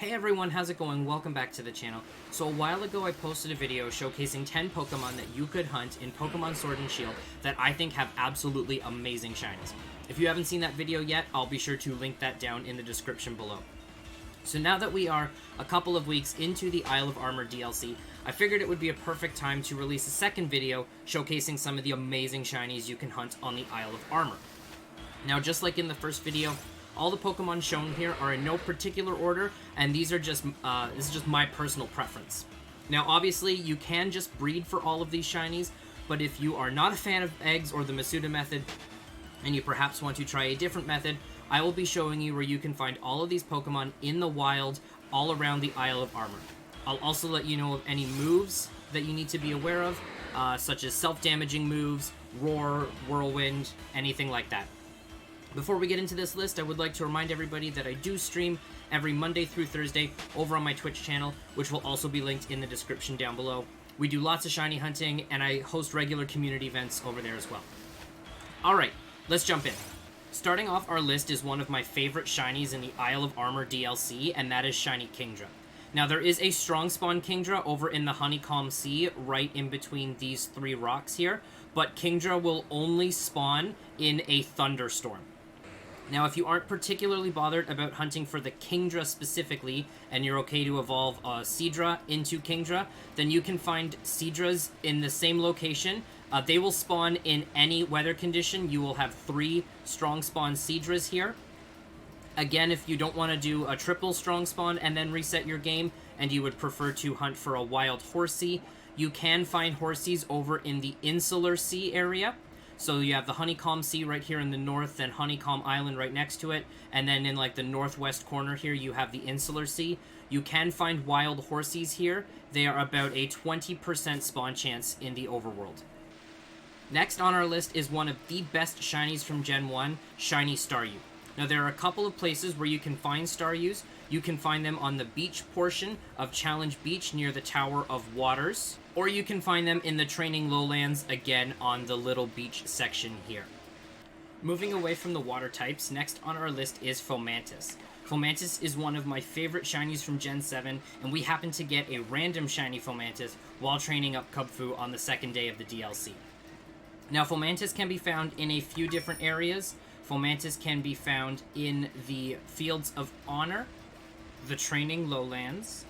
Hey everyone, how's it going? Welcome back to the channel. So a while ago I posted a video showcasing 10 Pokemon that you could hunt in Pokemon Sword and Shield that I think have absolutely amazing shinies. If you haven't seen that video yet, I'll be sure to link that down in the description below. So now that we are a couple of weeks into the Isle of Armor DLC, I figured it would be a perfect time to release a second video showcasing some of the amazing shinies you can hunt on the Isle of Armor. Now, just like in the first video, all the Pokemon shown here are in no particular order, and these are just this is just my personal preference. Now, obviously, you can just breed for all of these shinies, but if you are not a fan of eggs or the Masuda method, and you perhaps want to try a different method, I will be showing you where you can find all of these Pokemon in the wild, all around the Isle of Armor. I'll also let you know of any moves that you need to be aware of, such as self-damaging moves, Roar, Whirlwind, anything like that. Before we get into this list, I would like to remind everybody that I do stream every Monday through Thursday over on my Twitch channel, which will also be linked in the description down below. We do lots of shiny hunting, and I host regular community events over there as well. Alright, let's jump in. Starting off our list is one of my favorite shinies in the Isle of Armor DLC, and that is Shiny Kingdra. Now, there is a strong spawn Kingdra over in the Honeycomb Sea, right in between these three rocks here, but Kingdra will only spawn in a thunderstorm. Now, if you aren't particularly bothered about hunting for the Kingdra specifically, and you're okay to evolve Seadra into Kingdra, then you can find Seadras in the same location. They will spawn in any weather condition. You will have 3 strong spawn Seadras here. Again, if you don't want to do a triple strong spawn and then reset your game, and you would prefer to hunt for a wild Horsea, you can find Horseas over in the Insular Sea area. So you have the Honeycomb Sea right here in the north, then Honeycomb Island right next to it, and then in like the northwest corner here you have the Insular Sea. You can find wild Horseas here. They are about a 20% spawn chance in the overworld. Next on our list is one of the best shinies from Gen 1, Shiny Staryu. Now, there are a couple of places where you can find Staryus. You can find them on the beach portion of Challenge Beach near the Tower of Waters, or you can find them in the Training Lowlands, again on the Little Beach section here. Moving away from the water types, next on our list is Faux Mantas. Faux Mantas is one of my favorite shinies from Gen 7, and we happen to get a random shiny Faux Mantas while training up Kubfu on the second day of the DLC. Now, Faux Mantas can be found in a few different areas. Faux Mantas can be found in the Fields of Honor, the Training Lowlands,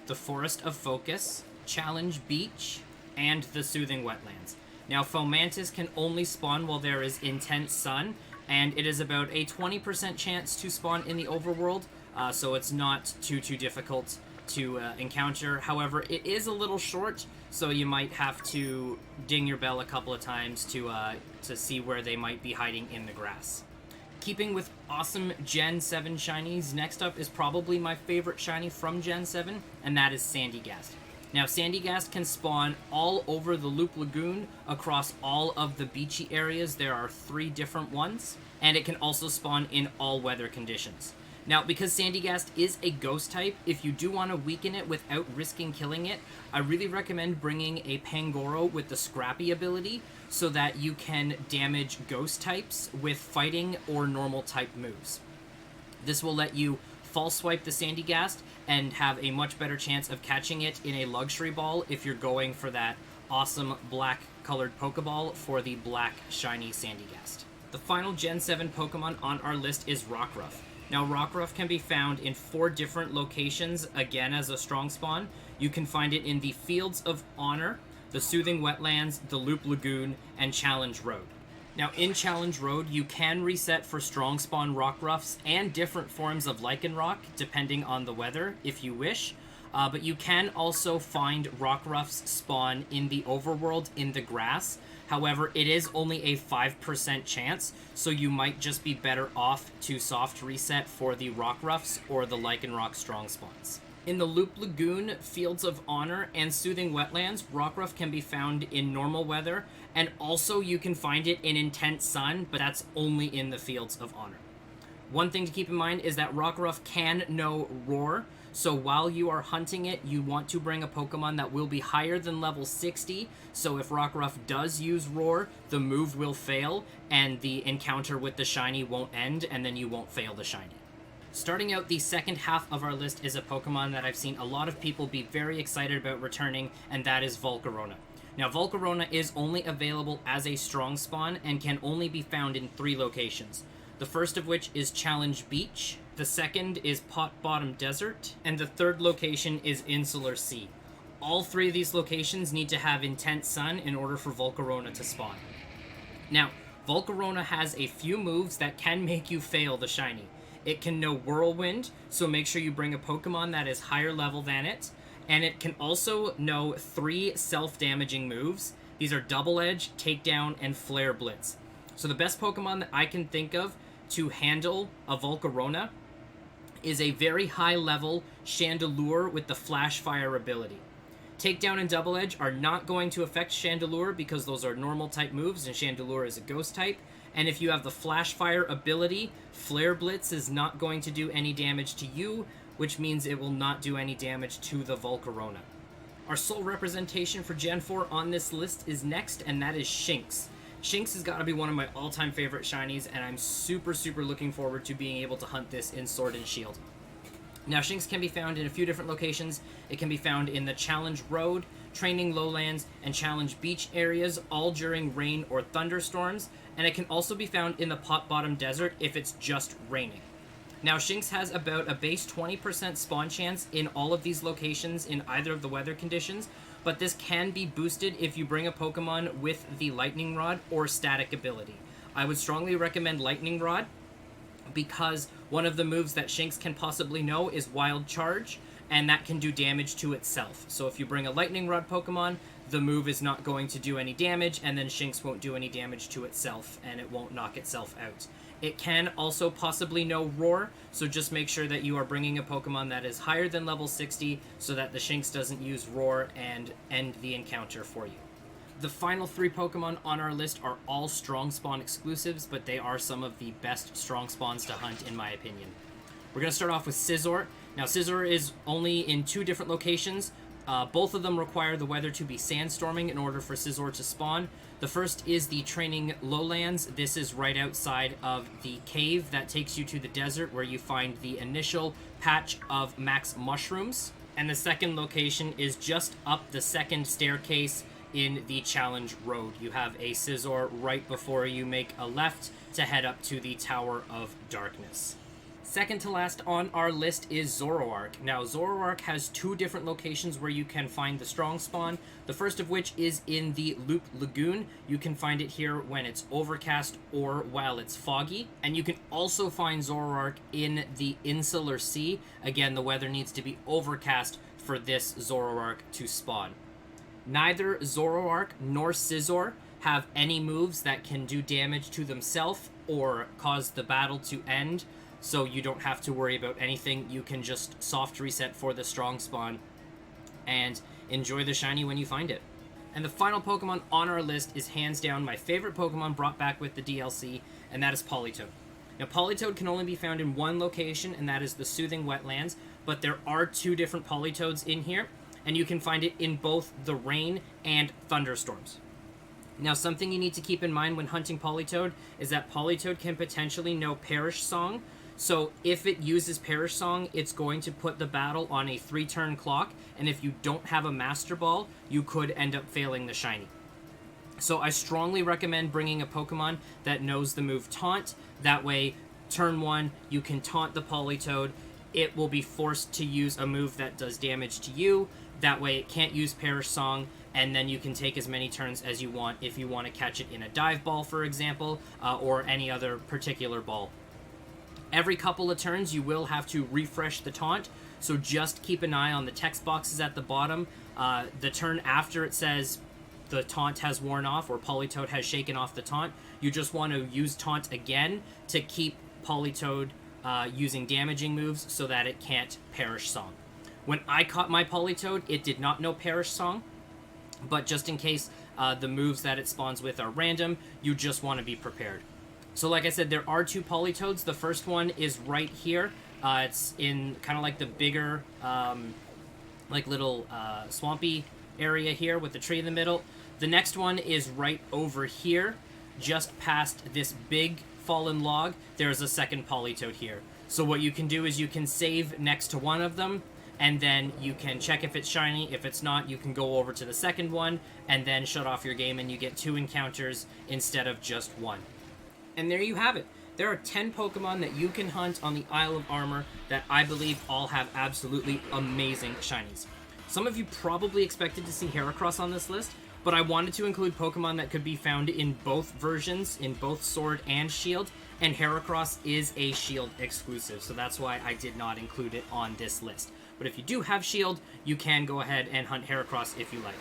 the Forest of Focus, Challenge Beach, and the Soothing Wetlands. Now, Faux Mantas can only spawn while there is intense sun, and it is about a 20% chance to spawn in the overworld, so it's not too difficult to encounter. However, it is a little short, so you might have to ding your bell a couple of times to see where they might be hiding in the grass. Keeping with awesome Gen 7 shinies, next up is probably my favorite shiny from Gen 7, and that is Sandygast. Now, Sandygast can spawn all over the Loop Lagoon across all of the beachy areas. There are 3 different ones, and it can also spawn in all weather conditions. Now, because Sandygast is a ghost type, if you do want to weaken it without risking killing it, I really recommend bringing a Pangoro with the Scrappy ability so that you can damage ghost types with fighting or normal type moves. This will let you false swipe the Sandygast and have a much better chance of catching it in a luxury ball if you're going for that awesome black colored Pokeball for the black shiny Sandygast. The final Gen 7 Pokemon on our list is Rockruff. Now, Rockruff can be found in 4 different locations, again as a strong spawn. You can find it in the Fields of Honor, the Soothing Wetlands, the Loop Lagoon, and Challenge Road. Now, in Challenge Road, you can reset for strong spawn Rockruffs and different forms of Lycanroc, depending on the weather, if you wish. But you can also find Rockruffs spawn in the overworld in the grass. However, it is only a 5% chance, so you might just be better off to soft reset for the Rockruffs or the Lycanroc strong spawns. In the Loop Lagoon, Fields of Honor, and Soothing Wetlands, Rockruff can be found in normal weather, and also you can find it in intense sun, but that's only in the Fields of Honor. One thing to keep in mind is that Rockruff can know Roar, so while you are hunting it, you want to bring a Pokemon that will be higher than level 60, so if Rockruff does use Roar, the move will fail, and the encounter with the shiny won't end, and then you won't fail the shiny. Starting out the second half of our list is a Pokemon that I've seen a lot of people be very excited about returning, and that is Volcarona. Now, Volcarona is only available as a strong spawn and can only be found in 3 locations. The first of which is Challenge Beach, the second is Pot Bottom Desert, and the third location is Insular Sea. All 3 of these locations need to have Intense Sun in order for Volcarona to spawn. Now, Volcarona has a few moves that can make you fail the shiny. It can know Whirlwind, so make sure you bring a Pokemon that is higher level than it. And it can also know 3 self-damaging moves. These are Double Edge, Takedown, and Flare Blitz. So the best Pokemon that I can think of to handle a Volcarona is a very high-level Chandelure with the Flash Fire ability. Takedown and Double Edge are not going to affect Chandelure because those are normal-type moves, and Chandelure is a Ghost-type. And if you have the Flash Fire ability, Flare Blitz is not going to do any damage to you, which means it will not do any damage to the Volcarona. Our sole representation for Gen 4 on this list is next, and that is Shinx. Shinx has got to be one of my all-time favorite shinies, and I'm super looking forward to being able to hunt this in Sword and Shield. Now, Shinx can be found in a few different locations. It can be found in the Challenge Road, Training Lowlands, and Challenge Beach areas, all during rain or thunderstorms, and it can also be found in the Pot Bottom Desert if it's just raining. Now, Shinx has about a base 20% spawn chance in all of these locations in either of the weather conditions, but this can be boosted if you bring a Pokemon with the Lightning Rod or Static ability. I would strongly recommend Lightning Rod because one of the moves that Shinx can possibly know is Wild Charge, and that can do damage to itself. So if you bring a Lightning Rod Pokemon, the move is not going to do any damage, and then Shinx won't do any damage to itself, and it won't knock itself out. It can also possibly know Roar, so just make sure that you are bringing a Pokemon that is higher than level 60 so that the Shinx doesn't use Roar and end the encounter for you. The final 3 Pokemon on our list are all Strong Spawn exclusives, but they are some of the best Strong Spawns to hunt in my opinion. We're going to start off with Scizor. Now, Scizor is only in 2 different locations. Both of them require the weather to be sandstorming in order for Scizor to spawn. The first is the Training Lowlands. This is right outside of the cave that takes you to the desert where you find the initial patch of max mushrooms. And the second location is just up the second staircase in the Challenge Road. You have a Scizor right before you make a left to head up to the Tower of Darkness. Second to last on our list is Zoroark. Now, Zoroark has 2 different locations where you can find the strong spawn. The first of which is in the Loop Lagoon. You can find it here when it's overcast or while it's foggy. And you can also find Zoroark in the Insular Sea. Again, the weather needs to be overcast for this Zoroark to spawn. Neither Zoroark nor Scizor have any moves that can do damage to themselves or cause the battle to end. So you don't have to worry about anything. You can just soft reset for the strong spawn and enjoy the shiny when you find it. And the final Pokemon on our list is hands down my favorite Pokemon brought back with the DLC, and that is Politoed. Now, Politoed can only be found in 1 location, and that is the Soothing Wetlands, but there are 2 different Politoeds in here, and you can find it in both the rain and thunderstorms. Now, something you need to keep in mind when hunting Politoed is that Politoed can potentially know Perish Song. So if it uses Perish Song, it's going to put the battle on a 3-turn clock, and if you don't have a Master Ball, you could end up failing the shiny. So I strongly recommend bringing a Pokemon that knows the move Taunt. That way, turn 1, you can taunt the Politoed. It will be forced to use a move that does damage to you. That way, it can't use Perish Song, and then you can take as many turns as you want if you want to catch it in a Dive Ball, for example, or any other particular ball. Every couple of turns, you will have to refresh the taunt, so just keep an eye on the text boxes at the bottom. The turn after it says the taunt has worn off or Politoed has shaken off the taunt, you just want to use taunt again to keep Politoed using damaging moves so that it can't Perish Song. When I caught my Politoed, it did not know Perish Song, but just in case the moves that it spawns with are random, you just want to be prepared. So like I said, there are 2 Politoeds. The first one is right here. It's in kind of like the bigger, like little swampy area here with the tree in the middle. The next one is right over here, just past this big fallen log. There's a second Politoed here. So what you can do is you can save next to one of them, and then you can check if it's shiny. If it's not, you can go over to the second one, and then shut off your game, and you get 2 encounters instead of just 1. And there you have it. There are 10 Pokemon that you can hunt on the Isle of Armor that I believe all have absolutely amazing shinies. Some of you probably expected to see Heracross on this list, but I wanted to include Pokemon that could be found in both versions, in both Sword and Shield, and Heracross is a Shield exclusive, so that's why I did not include it on this list. But if you do have Shield, you can go ahead and hunt Heracross if you like.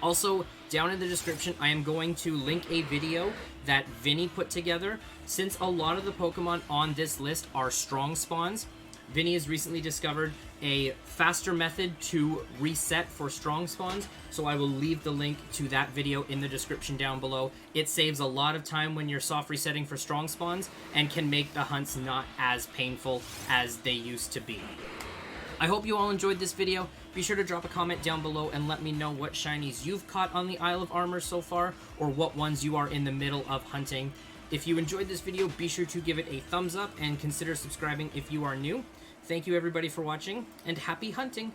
Also, down in the description, I am going to link a video that Vinny put together. Since a lot of the Pokemon on this list are strong spawns, Vinny has recently discovered a faster method to reset for strong spawns, so I will leave the link to that video in the description down below. It saves a lot of time when you're soft resetting for strong spawns and can make the hunts not as painful as they used to be. I hope you all enjoyed this video. Be sure to drop a comment down below and let me know what shinies you've caught on the Isle of Armor so far, or what ones you are in the middle of hunting. If you enjoyed this video, be sure to give it a thumbs up and consider subscribing if you are new. Thank you everybody for watching, and happy hunting!